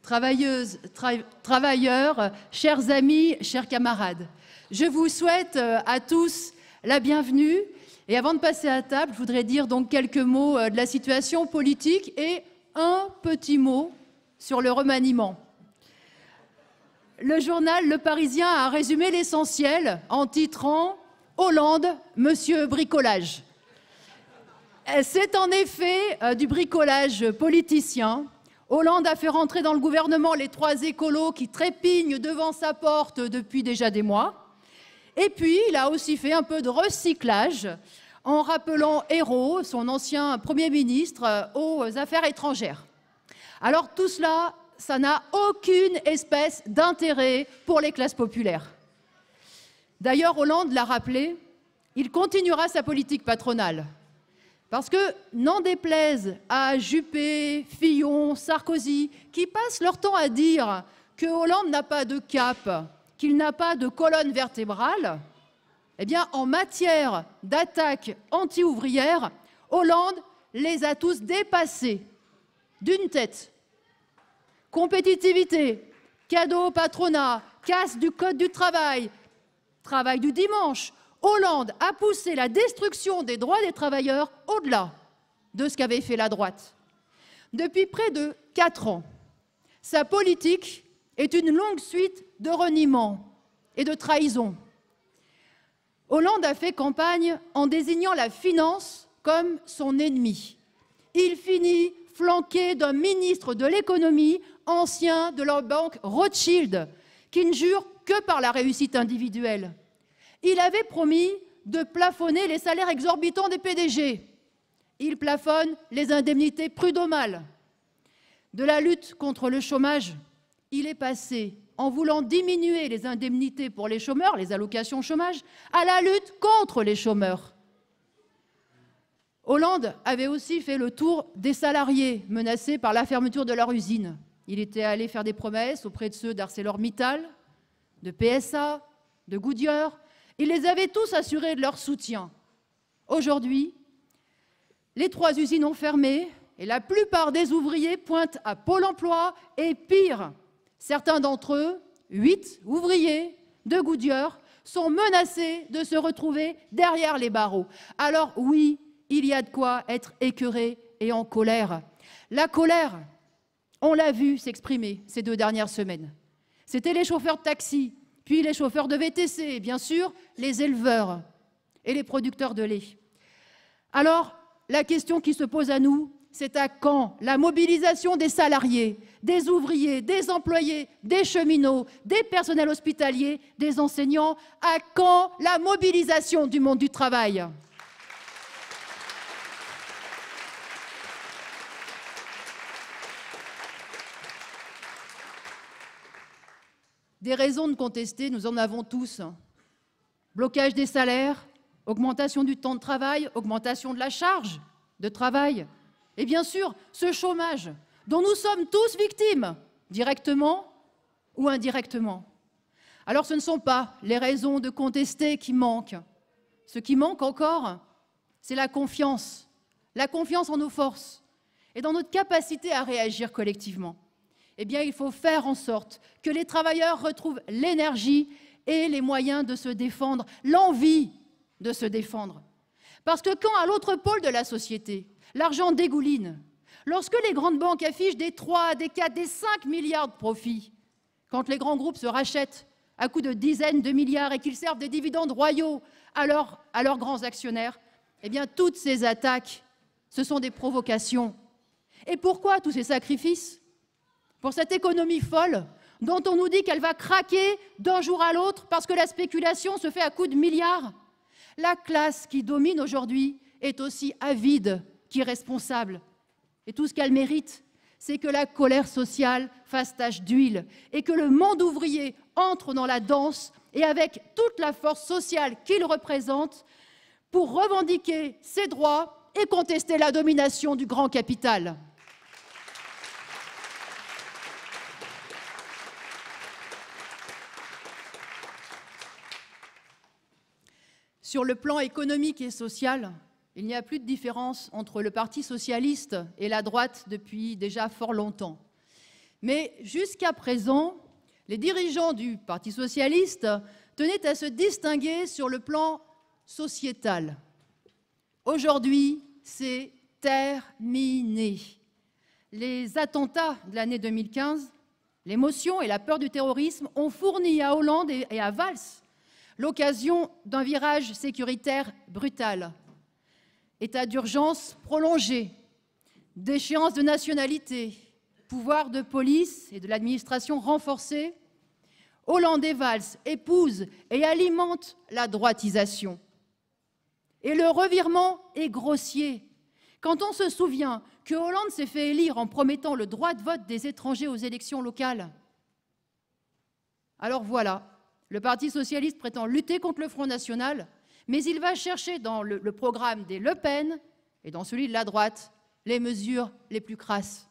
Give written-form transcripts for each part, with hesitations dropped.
travailleurs, chers amis, chers camarades, je vous souhaite à tous la bienvenue. Et avant de passer à table, je voudrais dire donc quelques mots de la situation politique et un petit mot sur le remaniement. Le journal Le Parisien a résumé l'essentiel en titrant « Hollande, Monsieur Bricolage ». C'est en effet du bricolage politicien. Hollande a fait rentrer dans le gouvernement les 3 écolos qui trépignent devant sa porte depuis déjà des mois. Et puis, il a aussi fait un peu de recyclage en rappelant Ayrault, son ancien Premier ministre, aux affaires étrangères. Alors tout cela, ça n'a aucune espèce d'intérêt pour les classes populaires. D'ailleurs, Hollande l'a rappelé, il continuera sa politique patronale. Parce que, n'en déplaise à Juppé, Fillon, Sarkozy, qui passent leur temps à dire que Hollande n'a pas de cap, qu'il n'a pas de colonne vertébrale, eh bien, en matière d'attaque anti-ouvrière, Hollande les a tous dépassés d'une tête. Compétitivité, cadeau au patronat, casse du code du travail, travail du dimanche. Hollande a poussé la destruction des droits des travailleurs au-delà de ce qu'avait fait la droite. Depuis près de 4 ans, sa politique est une longue suite de reniements et de trahisons. Hollande a fait campagne en désignant la finance comme son ennemi. Il finit flanqué d'un ministre de l'économie, ancien de la banque Rothschild, qui ne jure que par la réussite individuelle. Il avait promis de plafonner les salaires exorbitants des PDG. Il plafonne les indemnités prud'homales. De la lutte contre le chômage, il est passé, en voulant diminuer les indemnités pour les chômeurs, les allocations chômage, à la lutte contre les chômeurs. Hollande avait aussi fait le tour des salariés menacés par la fermeture de leur usine. Il était allé faire des promesses auprès de ceux d'ArcelorMittal, de PSA, de Goodyear. Il les avait tous assurés de leur soutien. Aujourd'hui, les 3 usines ont fermé et la plupart des ouvriers pointent à Pôle emploi et pire, certains d'entre eux, 8 ouvriers de Goodyear, sont menacés de se retrouver derrière les barreaux. Alors oui, il y a de quoi être écœuré et en colère. La colère, on l'a vu s'exprimer ces 2 dernières semaines. C'était les chauffeurs de taxi, puis les chauffeurs de VTC, et bien sûr les éleveurs et les producteurs de lait. Alors, la question qui se pose à nous, c'est à quand la mobilisation des salariés, des ouvriers, des employés, des cheminots, des personnels hospitaliers, des enseignants, à quand la mobilisation du monde du travail ? Des raisons de contester, nous en avons tous. Blocage des salaires, augmentation du temps de travail, augmentation de la charge de travail. Et bien sûr, ce chômage dont nous sommes tous victimes, directement ou indirectement. Alors ce ne sont pas les raisons de contester qui manquent. Ce qui manque encore, c'est la confiance en nos forces et dans notre capacité à réagir collectivement. Eh bien, il faut faire en sorte que les travailleurs retrouvent l'énergie et les moyens de se défendre, l'envie de se défendre. Parce que quand, à l'autre pôle de la société, l'argent dégouline, lorsque les grandes banques affichent des 3, des 4, des 5 milliards de profits, quand les grands groupes se rachètent à coups de dizaines de milliards et qu'ils servent des dividendes royaux à leurs grands actionnaires, eh bien, toutes ces attaques, ce sont des provocations. Et pourquoi tous ces sacrifices ? Pour cette économie folle dont on nous dit qu'elle va craquer d'un jour à l'autre parce que la spéculation se fait à coups de milliards. La classe qui domine aujourd'hui est aussi avide qu'irresponsable. Et tout ce qu'elle mérite, c'est que la colère sociale fasse tache d'huile et que le monde ouvrier entre dans la danse et avec toute la force sociale qu'il représente pour revendiquer ses droits et contester la domination du grand capital. Sur le plan économique et social, il n'y a plus de différence entre le Parti socialiste et la droite depuis déjà fort longtemps. Mais jusqu'à présent, les dirigeants du Parti socialiste tenaient à se distinguer sur le plan sociétal. Aujourd'hui, c'est terminé. Les attentats de l'année 2015, l'émotion et la peur du terrorisme ont fourni à Hollande et à Valls l'occasion d'un virage sécuritaire brutal. État d'urgence prolongé, déchéance de nationalité, pouvoir de police et de l'administration renforcés, Hollande et Valls épousent et alimentent la droitisation. Et le revirement est grossier. Quand on se souvient que Hollande s'est fait élire en promettant le droit de vote des étrangers aux élections locales. Alors voilà, le Parti socialiste prétend lutter contre le Front national, mais il va chercher dans le programme des Le Pen et dans celui de la droite les mesures les plus crasses.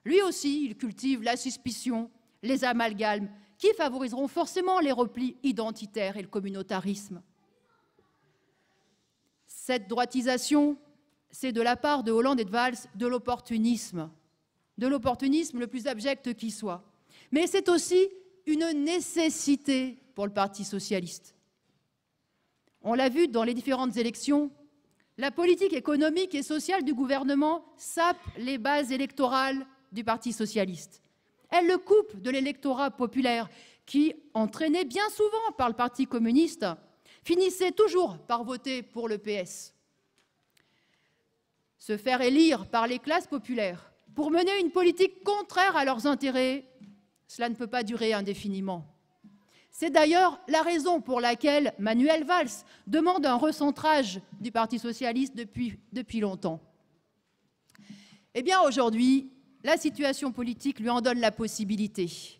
Lui aussi, il cultive la suspicion, les amalgames, qui favoriseront forcément les replis identitaires et le communautarisme. Cette droitisation, c'est de la part de Hollande et de Valls de l'opportunisme le plus abject qui soit. Mais c'est aussi une nécessité pour le Parti socialiste. On l'a vu dans les différentes élections, la politique économique et sociale du gouvernement sape les bases électorales du Parti socialiste. Elle le coupe de l'électorat populaire qui, entraîné bien souvent par le Parti communiste, finissait toujours par voter pour le PS. Se faire élire par les classes populaires pour mener une politique contraire à leurs intérêts, cela ne peut pas durer indéfiniment. C'est d'ailleurs la raison pour laquelle Manuel Valls demande un recentrage du Parti socialiste depuis longtemps. Eh bien, aujourd'hui, la situation politique lui en donne la possibilité.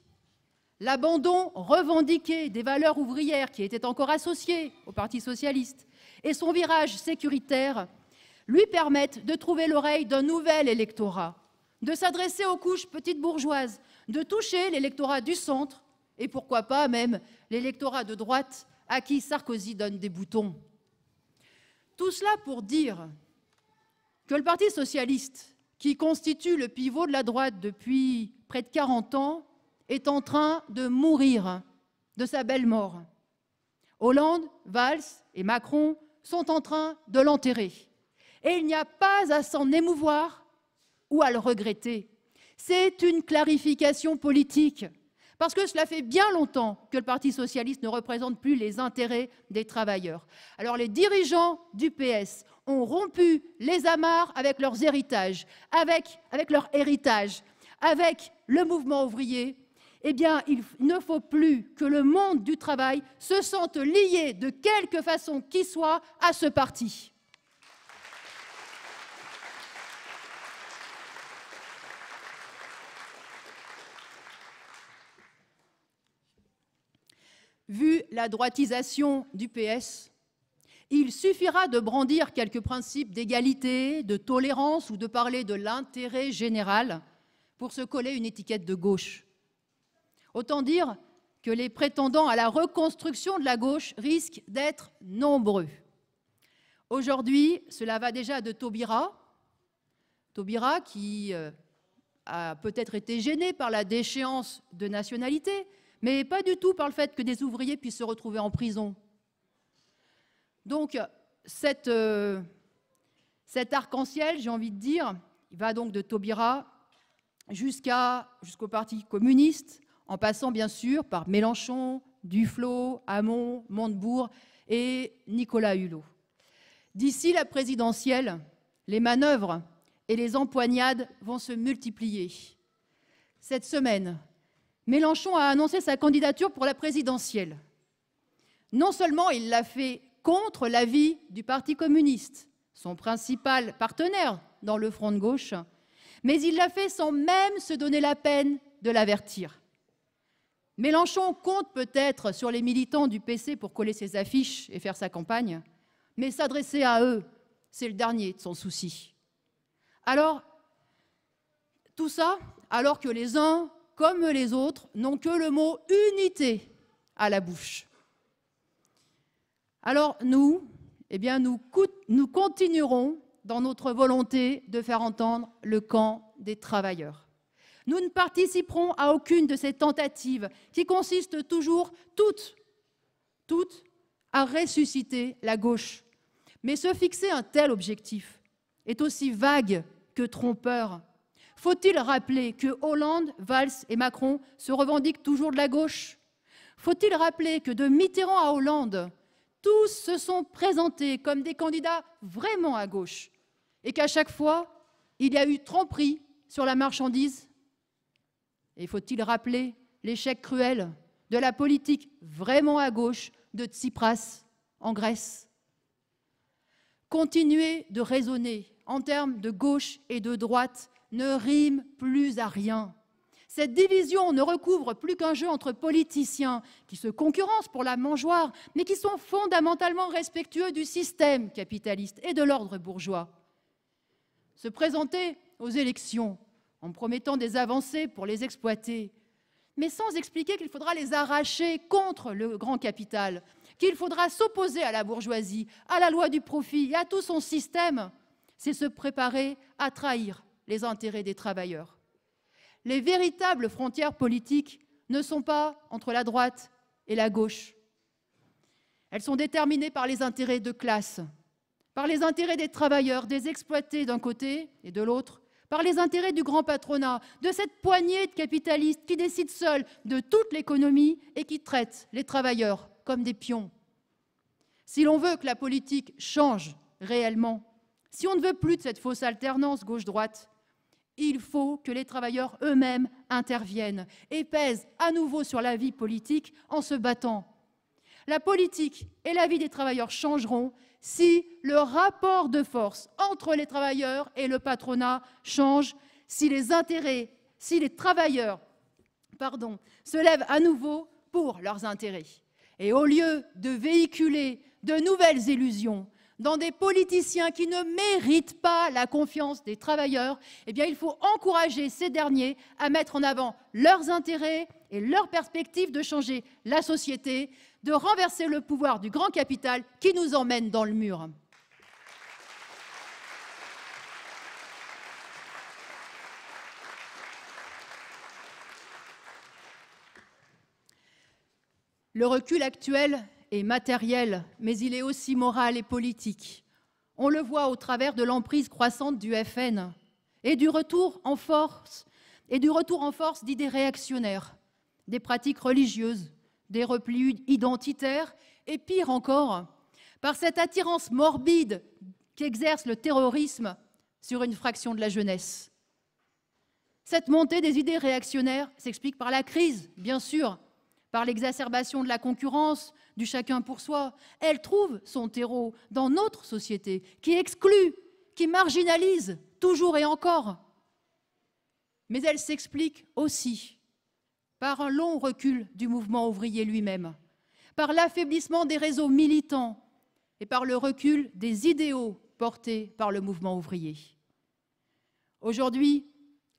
L'abandon revendiqué des valeurs ouvrières qui étaient encore associées au Parti socialiste et son virage sécuritaire lui permettent de trouver l'oreille d'un nouvel électorat, de s'adresser aux couches petites bourgeoises, de toucher l'électorat du centre et pourquoi pas même l'électorat de droite à qui Sarkozy donne des boutons. Tout cela pour dire que le Parti socialiste, qui constitue le pivot de la droite depuis près de 40 ans, est en train de mourir de sa belle mort. Hollande, Valls et Macron sont en train de l'enterrer. Et il n'y a pas à s'en émouvoir ou à le regretter. C'est une clarification politique, parce que cela fait bien longtemps que le Parti socialiste ne représente plus les intérêts des travailleurs. Alors les dirigeants du PS ont rompu les amarres avec leurs héritages, avec le mouvement ouvrier. Eh bien, il ne faut plus que le monde du travail se sente lié de quelque façon qu'il soit à ce parti. Vu la droitisation du PS, il suffira de brandir quelques principes d'égalité, de tolérance ou de parler de l'intérêt général pour se coller une étiquette de gauche. Autant dire que les prétendants à la reconstruction de la gauche risquent d'être nombreux. Aujourd'hui, cela va déjà de Taubira qui a peut-être été gêné par la déchéance de nationalité, mais pas du tout par le fait que des ouvriers puissent se retrouver en prison. Donc, cet arc-en-ciel, j'ai envie de dire, il va donc de Taubira jusqu'au Parti communiste, en passant bien sûr par Mélenchon, Duflot, Hamon, Montebourg et Nicolas Hulot. D'ici la présidentielle, les manœuvres et les empoignades vont se multiplier. Cette semaine, Mélenchon a annoncé sa candidature pour la présidentielle. Non seulement il l'a fait contre l'avis du Parti communiste, son principal partenaire dans le front de gauche, mais il l'a fait sans même se donner la peine de l'avertir. Mélenchon compte peut-être sur les militants du PC pour coller ses affiches et faire sa campagne, mais s'adresser à eux, c'est le dernier de son souci. Alors, tout ça, alors que les uns comme les autres n'ont que le mot « unité » à la bouche. Alors nous continuerons dans notre volonté de faire entendre le camp des travailleurs. Nous ne participerons à aucune de ces tentatives qui consistent toujours, toutes, à ressusciter la gauche. Mais se fixer un tel objectif est aussi vague que trompeur. Faut-il rappeler que Hollande, Valls et Macron se revendiquent toujours de la gauche? Faut-il rappeler que de Mitterrand à Hollande, tous se sont présentés comme des candidats vraiment à gauche et qu'à chaque fois, il y a eu tromperie sur la marchandise? Et faut-il rappeler l'échec cruel de la politique vraiment à gauche de Tsipras en Grèce? Continuer de raisonner en termes de gauche et de droite ne rime plus à rien. Cette division ne recouvre plus qu'un jeu entre politiciens qui se concurrencent pour la mangeoire, mais qui sont fondamentalement respectueux du système capitaliste et de l'ordre bourgeois. Se présenter aux élections en promettant des avancées pour les exploiter, mais sans expliquer qu'il faudra les arracher contre le grand capital, qu'il faudra s'opposer à la bourgeoisie, à la loi du profit et à tout son système, c'est se préparer à trahir les intérêts des travailleurs. Les véritables frontières politiques ne sont pas entre la droite et la gauche. Elles sont déterminées par les intérêts de classe, par les intérêts des travailleurs, des exploités d'un côté et de l'autre, par les intérêts du grand patronat, de cette poignée de capitalistes qui décident seuls de toute l'économie et qui traitent les travailleurs comme des pions. Si l'on veut que la politique change réellement, si on ne veut plus de cette fausse alternance gauche-droite, il faut que les travailleurs eux-mêmes interviennent et pèsent à nouveau sur la vie politique en se battant. La politique et la vie des travailleurs changeront si le rapport de force entre les travailleurs et le patronat change, si les travailleurs se lèvent à nouveau pour leurs intérêts. Et au lieu de véhiculer de nouvelles illusions dans des politiciens qui ne méritent pas la confiance des travailleurs, eh bien, il faut encourager ces derniers à mettre en avant leurs intérêts et leurs perspectives de changer la société, de renverser le pouvoir du grand capital qui nous emmène dans le mur. Le recul actuel est matériel, mais il est aussi moral et politique. On le voit au travers de l'emprise croissante du FN et du retour en force d'idées réactionnaires, des pratiques religieuses, des replis identitaires et pire encore, par cette attirance morbide qu'exerce le terrorisme sur une fraction de la jeunesse. Cette montée des idées réactionnaires s'explique par la crise, bien sûr, par l'exacerbation de la concurrence, du chacun pour soi. Elle trouve son terreau dans notre société, qui exclut, qui marginalise toujours et encore. Mais elle s'explique aussi par un long recul du mouvement ouvrier lui-même, par l'affaiblissement des réseaux militants et par le recul des idéaux portés par le mouvement ouvrier. Aujourd'hui,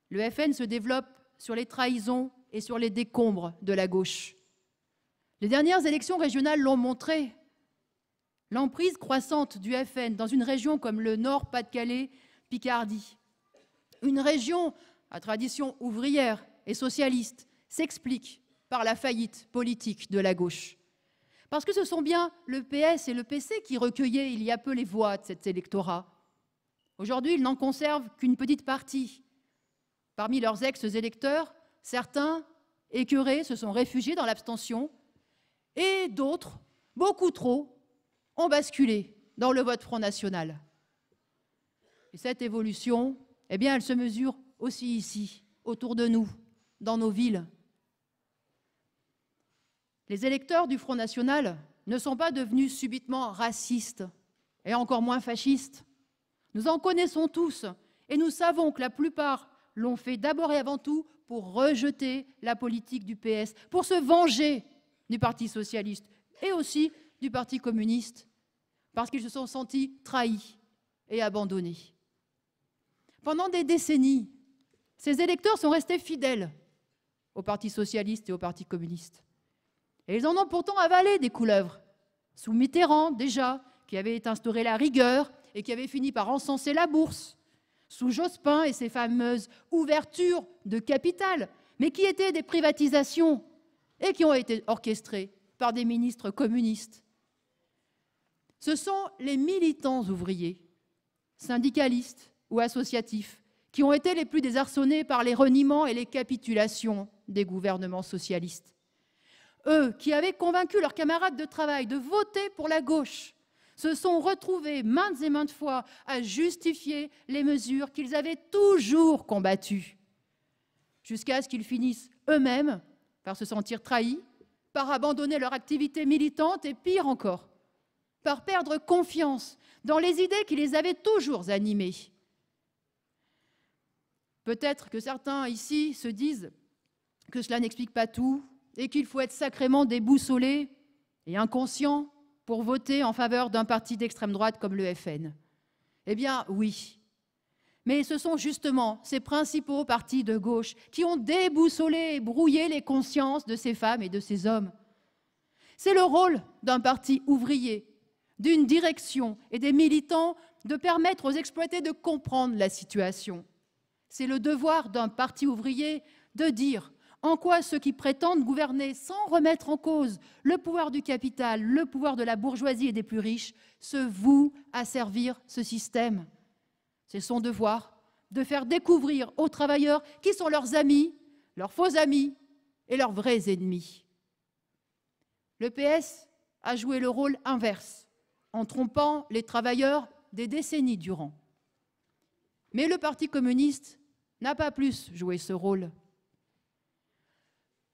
le FN se développe sur les trahisons et sur les décombres de la gauche. Les dernières élections régionales l'ont montré. L'emprise croissante du FN dans une région comme le Nord-Pas-de-Calais, Picardie, une région à tradition ouvrière et socialiste, s'explique par la faillite politique de la gauche. Parce que ce sont bien le PS et le PC qui recueillaient il y a peu les voix de cet électorat. Aujourd'hui, ils n'en conservent qu'une petite partie. Parmi leurs ex-électeurs, certains, écœurés, se sont réfugiés dans l'abstention et d'autres, beaucoup trop, ont basculé dans le vote Front National. Et cette évolution, eh bien, elle se mesure aussi ici, autour de nous, dans nos villes. Les électeurs du Front National ne sont pas devenus subitement racistes et encore moins fascistes. Nous en connaissons tous et nous savons que la plupart l'ont fait d'abord et avant tout pour rejeter la politique du PS, pour se venger du Parti socialiste et aussi du Parti communiste, parce qu'ils se sont sentis trahis et abandonnés. Pendant des décennies, ces électeurs sont restés fidèles au Parti socialiste et au Parti communiste. Et ils en ont pourtant avalé des couleuvres, sous Mitterrand déjà, qui avait instauré la rigueur et qui avait fini par encenser la bourse, sous Jospin et ses fameuses ouvertures de capital, mais qui étaient des privatisations et qui ont été orchestrées par des ministres communistes. Ce sont les militants ouvriers, syndicalistes ou associatifs, qui ont été les plus désarçonnés par les reniements et les capitulations des gouvernements socialistes. Eux, qui avaient convaincu leurs camarades de travail de voter pour la gauche, se sont retrouvés maintes et maintes fois à justifier les mesures qu'ils avaient toujours combattues, jusqu'à ce qu'ils finissent eux-mêmes par se sentir trahis, par abandonner leur activité militante et, pire encore, par perdre confiance dans les idées qui les avaient toujours animés. Peut-être que certains ici se disent que cela n'explique pas tout et qu'il faut être sacrément déboussolé et inconscient pour voter en faveur d'un parti d'extrême droite comme le FN. Eh bien, oui. Mais ce sont justement ces principaux partis de gauche qui ont déboussolé et brouillé les consciences de ces femmes et de ces hommes. C'est le rôle d'un parti ouvrier, d'une direction et des militants de permettre aux exploités de comprendre la situation. C'est le devoir d'un parti ouvrier de dire en quoi ceux qui prétendent gouverner sans remettre en cause le pouvoir du capital, le pouvoir de la bourgeoisie et des plus riches, se vouent à servir ce système. C'est son devoir de faire découvrir aux travailleurs qui sont leurs amis, leurs faux amis et leurs vrais ennemis. Le PS a joué le rôle inverse, en trompant les travailleurs des décennies durant. Mais le Parti communiste n'a pas plus joué ce rôle.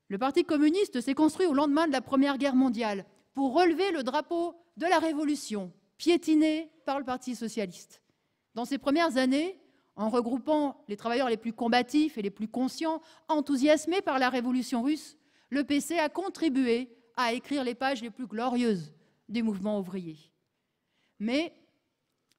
Le Parti communiste s'est construit au lendemain de la Première Guerre mondiale pour relever le drapeau de la Révolution, piétiné par le Parti socialiste. Dans ces premières années, en regroupant les travailleurs les plus combatifs et les plus conscients, enthousiasmés par la Révolution russe, le PC a contribué à écrire les pages les plus glorieuses du mouvement ouvrier. Mais,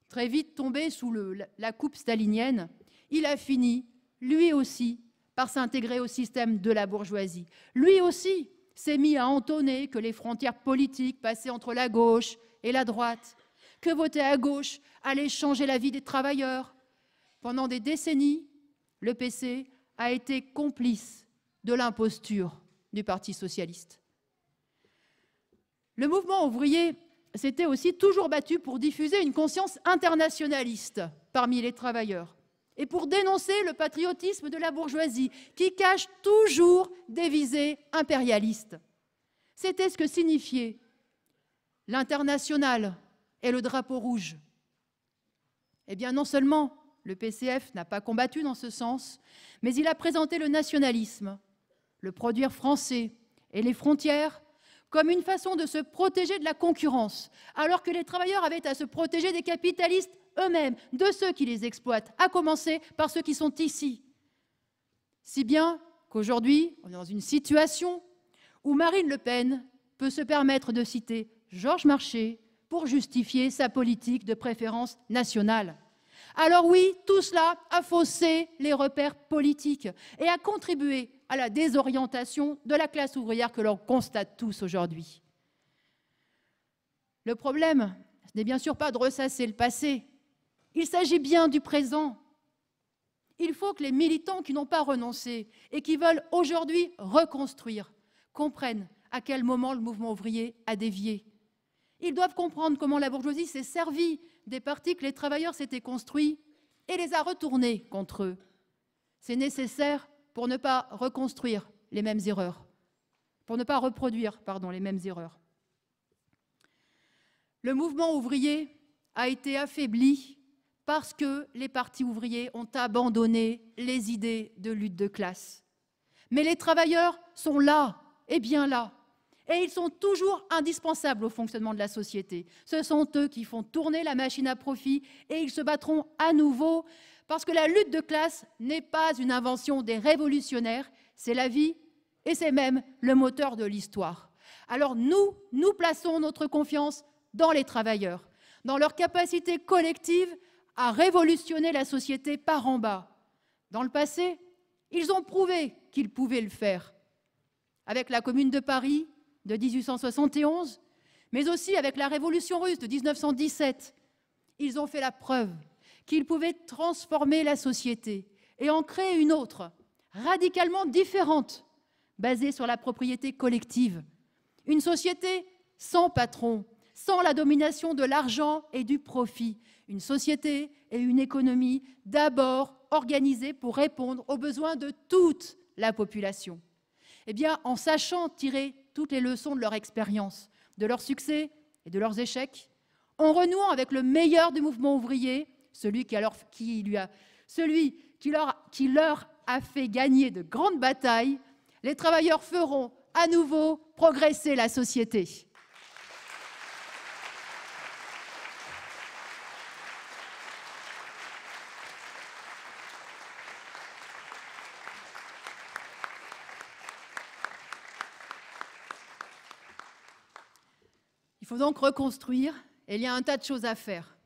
très vite tombé sous la coupe stalinienne, il a fini, lui aussi, par s'intégrer au système de la bourgeoisie. Lui aussi s'est mis à entonner que les frontières politiques passaient entre la gauche et la droite, que voter à gauche allait changer la vie des travailleurs. Pendant des décennies, le PC a été complice de l'imposture du Parti socialiste. Le mouvement ouvrier s'était aussi toujours battu pour diffuser une conscience internationaliste parmi les travailleurs et pour dénoncer le patriotisme de la bourgeoisie qui cache toujours des visées impérialistes. C'était ce que signifiait l'international et le drapeau rouge. Eh bien, non seulement le PCF n'a pas combattu dans ce sens, mais il a présenté le nationalisme, le produire français et les frontières comme une façon de se protéger de la concurrence, alors que les travailleurs avaient à se protéger des capitalistes eux-mêmes, de ceux qui les exploitent, à commencer par ceux qui sont ici. Si bien qu'aujourd'hui, on est dans une situation où Marine Le Pen peut se permettre de citer Georges Marchais pour justifier sa politique de préférence nationale. Alors oui, tout cela a faussé les repères politiques et a contribué à la désorientation de la classe ouvrière que l'on constate tous aujourd'hui. Le problème, ce n'est bien sûr pas de ressasser le passé. Il s'agit bien du présent. Il faut que les militants qui n'ont pas renoncé et qui veulent aujourd'hui reconstruire comprennent à quel moment le mouvement ouvrier a dévié. Ils doivent comprendre comment la bourgeoisie s'est servie des partis que les travailleurs s'étaient construits et les a retournés contre eux. C'est nécessaire pour ne pas reconstruire les mêmes erreurs, pour ne pas reproduire, les mêmes erreurs. Le mouvement ouvrier a été affaibli parce que les partis ouvriers ont abandonné les idées de lutte de classe. Mais les travailleurs sont là, et bien là, et ils sont toujours indispensables au fonctionnement de la société. Ce sont eux qui font tourner la machine à profit et ils se battront à nouveau parce que la lutte de classe n'est pas une invention des révolutionnaires, c'est la vie et c'est même le moteur de l'histoire. Alors nous plaçons notre confiance dans les travailleurs, dans leur capacité collective à révolutionner la société par en bas. Dans le passé, ils ont prouvé qu'ils pouvaient le faire. Avec la Commune de Paris de 1871, mais aussi avec la Révolution russe de 1917, ils ont fait la preuve qu'il pouvait transformer la société et en créer une autre, radicalement différente, basée sur la propriété collective. Une société sans patron, sans la domination de l'argent et du profit. Une société et une économie d'abord organisées pour répondre aux besoins de toute la population. Eh bien, en sachant tirer toutes les leçons de leur expérience, de leurs succès et de leurs échecs, en renouant avec le meilleur du mouvement ouvrier, celui qui leur a fait gagner de grandes batailles, les travailleurs feront à nouveau progresser la société. Il faut donc reconstruire, et il y a un tas de choses à faire.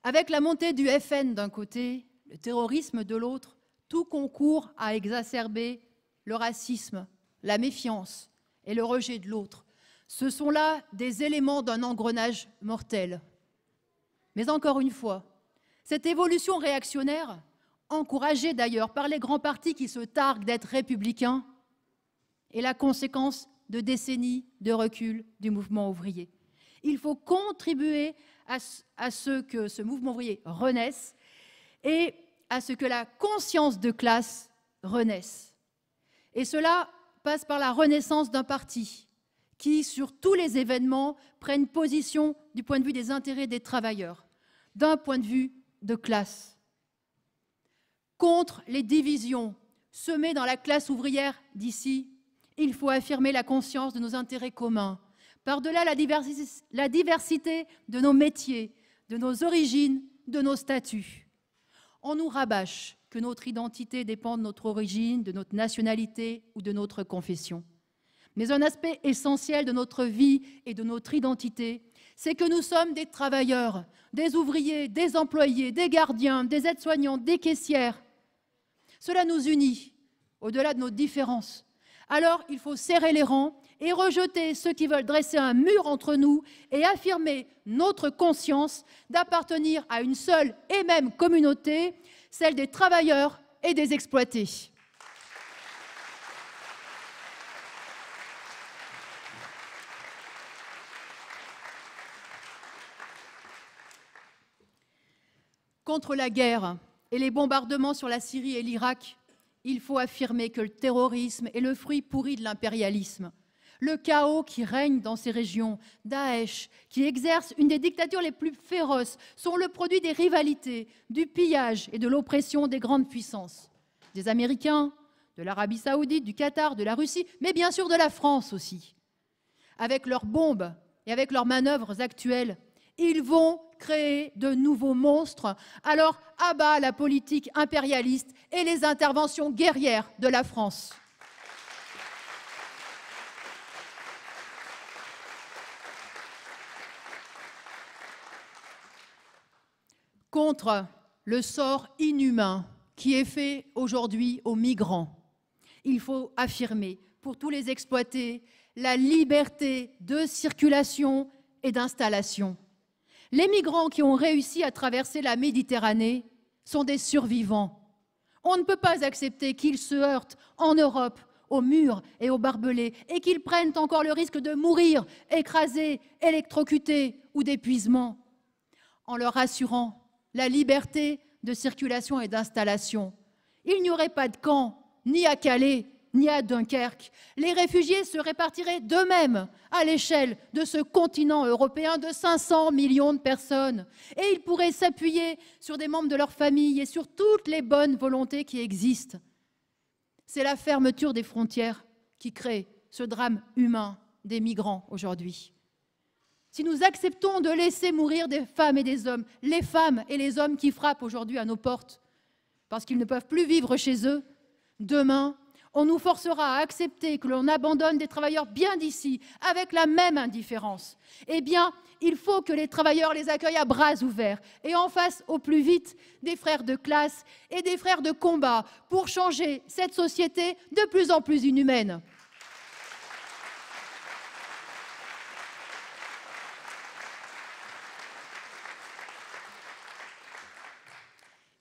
Avec la montée du FN d'un côté, le terrorisme de l'autre, tout concourt à exacerber le racisme, la méfiance et le rejet de l'autre. Ce sont là des éléments d'un engrenage mortel. Mais encore une fois, cette évolution réactionnaire, encouragée d'ailleurs par les grands partis qui se targuent d'être républicains, est la conséquence de décennies de recul du mouvement ouvrier. Il faut contribuer à ce que ce mouvement ouvrier renaisse et à ce que la conscience de classe renaisse. Et cela passe par la renaissance d'un parti qui, sur tous les événements, prenne position du point de vue des intérêts des travailleurs, d'un point de vue de classe. Contre les divisions semées dans la classe ouvrière d'ici, il faut affirmer la conscience de nos intérêts communs, par-delà la diversité de nos métiers, de nos origines, de nos statuts. On nous rabâche que notre identité dépend de notre origine, de notre nationalité ou de notre confession. Mais un aspect essentiel de notre vie et de notre identité, c'est que nous sommes des travailleurs, des ouvriers, des employés, des gardiens, des aides-soignants, des caissières. Cela nous unit, au-delà de nos différences. Alors, il faut serrer les rangs et rejeter ceux qui veulent dresser un mur entre nous et affirmer notre conscience d'appartenir à une seule et même communauté, celle des travailleurs et des exploités. Contre la guerre et les bombardements sur la Syrie et l'Irak, il faut affirmer que le terrorisme est le fruit pourri de l'impérialisme. Le chaos qui règne dans ces régions, Daesh, qui exerce une des dictatures les plus féroces, sont le produit des rivalités, du pillage et de l'oppression des grandes puissances. Des Américains, de l'Arabie saoudite, du Qatar, de la Russie, mais bien sûr de la France aussi. Avec leurs bombes et avec leurs manœuvres actuelles, ils vont créer de nouveaux monstres. Alors, à bas la politique impérialiste et les interventions guerrières de la France. Contre le sort inhumain qui est fait aujourd'hui aux migrants, il faut affirmer pour tous les exploités la liberté de circulation et d'installation. Les migrants qui ont réussi à traverser la Méditerranée sont des survivants. On ne peut pas accepter qu'ils se heurtent en Europe aux murs et aux barbelés et qu'ils prennent encore le risque de mourir écrasés, électrocutés ou d'épuisement. En leur assurant la liberté de circulation et d'installation, il n'y aurait pas de camp, ni à Calais, ni à Dunkerque. Les réfugiés se répartiraient d'eux-mêmes à l'échelle de ce continent européen de 500 millions de personnes. Et ils pourraient s'appuyer sur des membres de leur famille et sur toutes les bonnes volontés qui existent. C'est la fermeture des frontières qui crée ce drame humain des migrants aujourd'hui. Si nous acceptons de laisser mourir des femmes et des hommes, les femmes et les hommes qui frappent aujourd'hui à nos portes, parce qu'ils ne peuvent plus vivre chez eux, demain, on nous forcera à accepter que l'on abandonne des travailleurs bien d'ici, avec la même indifférence. Eh bien, il faut que les travailleurs les accueillent à bras ouverts et en fassent au plus vite des frères de classe et des frères de combat pour changer cette société de plus en plus inhumaine.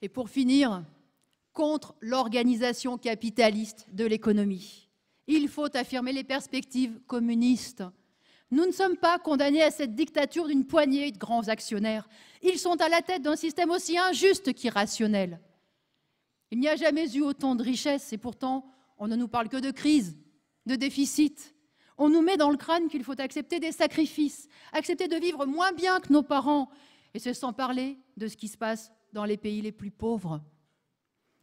Et pour finir, contre l'organisation capitaliste de l'économie. Il faut affirmer les perspectives communistes. Nous ne sommes pas condamnés à cette dictature d'une poignée de grands actionnaires. Ils sont à la tête d'un système aussi injuste qu'irrationnel. Il n'y a jamais eu autant de richesses et pourtant, on ne nous parle que de crise, de déficit. On nous met dans le crâne qu'il faut accepter des sacrifices, accepter de vivre moins bien que nos parents. Et c'est sans parler de ce qui se passe dans les pays les plus pauvres.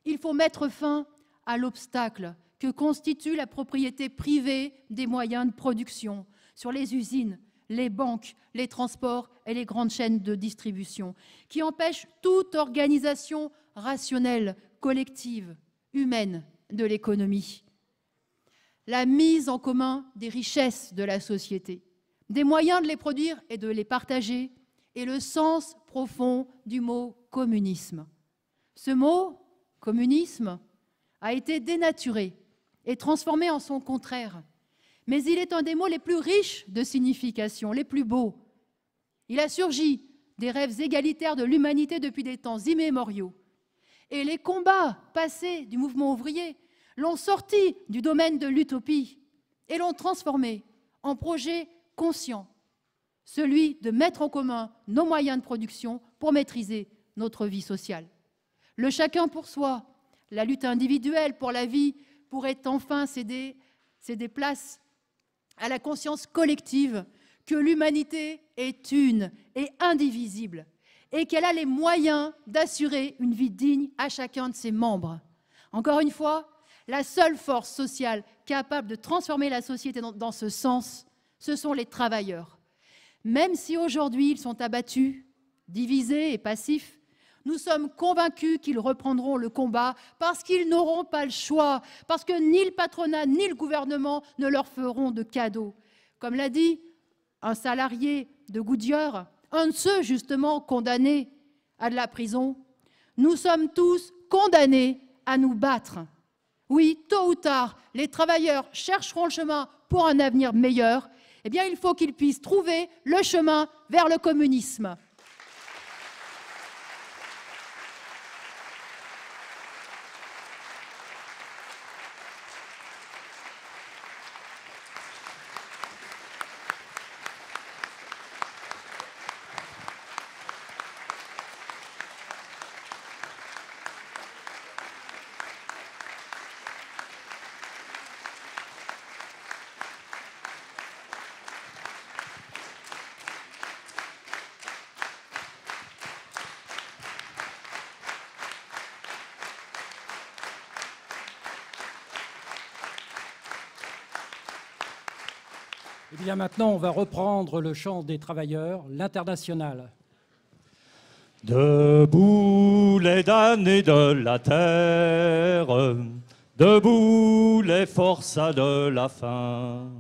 Il faut mettre fin à l'obstacle que constitue la propriété privée des moyens de production sur les usines, les banques, les transports et les grandes chaînes de distribution, qui empêche toute organisation rationnelle, collective, humaine de l'économie. La mise en commun des richesses de la société, des moyens de les produire et de les partager, est le sens profond du mot communisme. Ce mot, communisme, a été dénaturé et transformé en son contraire. Mais il est un des mots les plus riches de signification, les plus beaux. Il a surgi des rêves égalitaires de l'humanité depuis des temps immémoriaux. Et les combats passés du mouvement ouvrier l'ont sorti du domaine de l'utopie et l'ont transformé en projet conscient, celui de mettre en commun nos moyens de production pour maîtriser notre vie sociale. Le chacun pour soi, la lutte individuelle pour la vie pourrait enfin céder place à la conscience collective que l'humanité est une et indivisible et qu'elle a les moyens d'assurer une vie digne à chacun de ses membres. Encore une fois, la seule force sociale capable de transformer la société dans ce sens, ce sont les travailleurs. Même si aujourd'hui ils sont abattus, divisés et passifs, nous sommes convaincus qu'ils reprendront le combat parce qu'ils n'auront pas le choix, parce que ni le patronat ni le gouvernement ne leur feront de cadeaux. Comme l'a dit un salarié de Goodyear, un de ceux justement condamnés à de la prison, nous sommes tous condamnés à nous battre. Oui, tôt ou tard, les travailleurs chercheront le chemin pour un avenir meilleur. Eh bien, il faut qu'ils puissent trouver le chemin vers le communisme. Eh bien, maintenant, on va reprendre le chant des travailleurs, l'Internationale. Debout les damnés de la terre, debout les forçats de la faim.